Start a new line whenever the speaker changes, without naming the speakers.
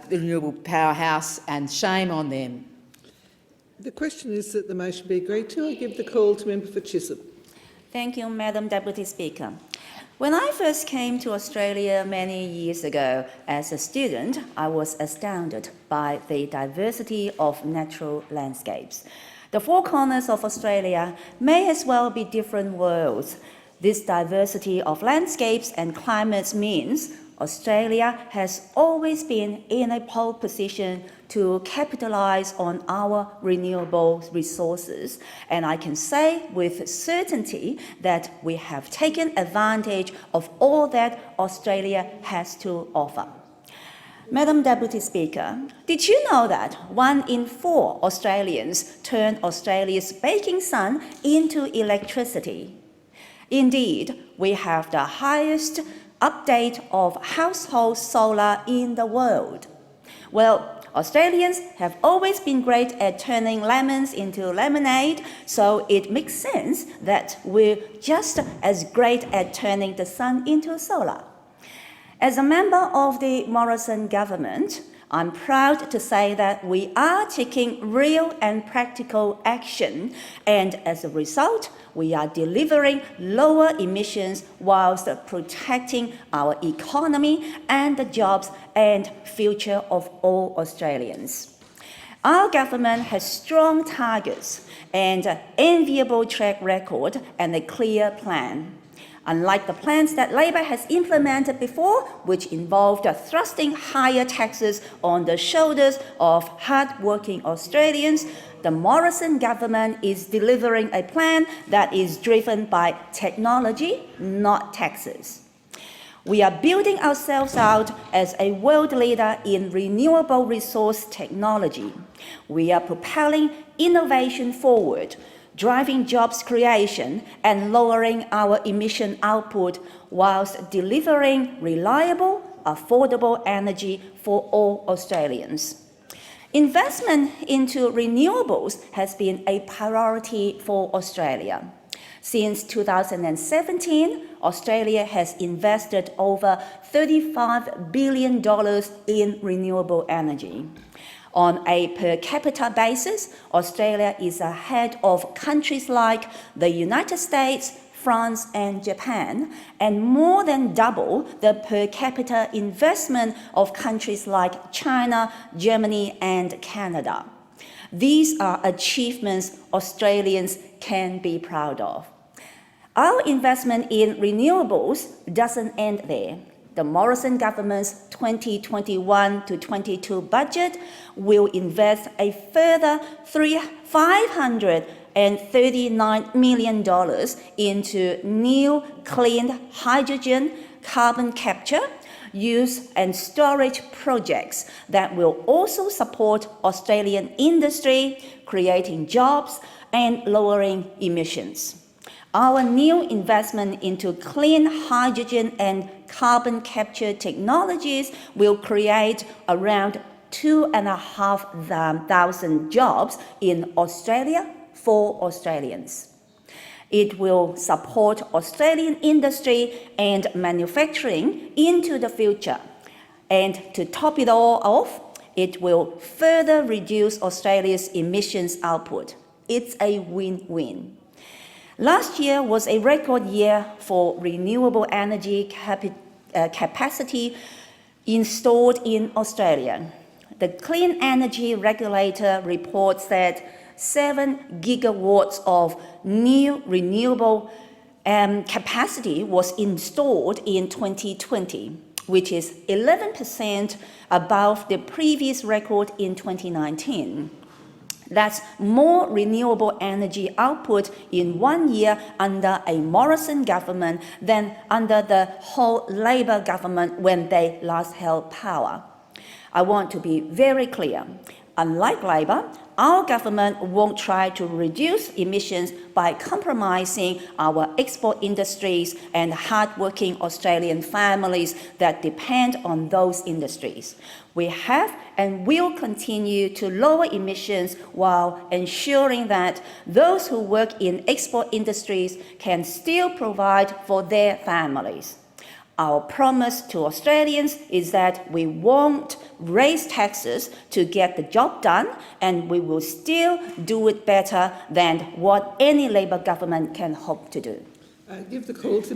renewable powerhouse, and shame on them.
The question is that the motion be agreed to. I give the call to Member for Chisholm.
Thank you, Madam Deputy Speaker. When I first came to Australia many years ago as a student, I was astounded by the diversity of natural landscapes. The four corners of Australia may as well be different worlds. This diversity of landscapes and climates means Australia has always been in a pole position to capitalize on our renewable resources. And I can say with certainty that we have taken advantage of all that Australia has to offer. Madam Deputy Speaker, did you know that 1 in 4 Australians turn Australia's baking sun into electricity? Indeed, we have the highest update of household solar in the world. Well, Australians have always been great at turning lemons into lemonade, so it makes sense that we're just as great at turning the sun into solar. As a member of the Morrison Government, I'm proud to say that we are taking real and practical action, and as a result, we are delivering lower emissions whilst protecting our economy and the jobs and future of all Australians. Our government has strong targets and an enviable track record and a clear plan. Unlike the plans that Labor has implemented before, which involved thrusting higher taxes on the shoulders of hard-working Australians, the Morrison government is delivering a plan that is driven by technology, not taxes. We are building ourselves out as a world leader in renewable resource technology. We are propelling innovation forward, driving jobs creation and lowering our emission output whilst delivering reliable, affordable energy for all Australians. Investment into renewables has been a priority for Australia. Since 2017, Australia has invested over $35 billion in renewable energy. On a per capita basis, Australia is ahead of countries like the United States, France, and Japan, and more than double the per capita investment of countries like China, Germany, and Canada. These are achievements Australians can be proud of. Our investment in renewables doesn't end there. The Morrison government's 2021 to 22 budget will invest a further $539 million into new clean hydrogen, carbon capture, use and storage projects that will also support Australian industry, creating jobs and lowering emissions. Our new investment into clean hydrogen and carbon capture technologies will create around 2,500 jobs in Australia for Australians. It will support Australian industry and manufacturing into the future. And to top it all off, it will further reduce Australia's emissions output. It's a win-win. Last year was a record year for renewable energy capacity installed in Australia. The Clean Energy Regulator reports that 7 gigawatts of new renewable capacity was installed in 2020, which is 11% above the previous record in 2019. That's more renewable energy output in 1 year under a Morrison government than under the whole Labor government when they last held power. I want to be very clear. Unlike Labor, our government won't try to reduce emissions by compromising our export industries and hard-working Australian families that depend on those industries. We have and will continue to lower emissions while ensuring that those who work in export industries can still provide for their families. Our promise to Australians is that we won't raise taxes to get the job done, and we will still do it better than what any Labor government can hope to do.
Give the call to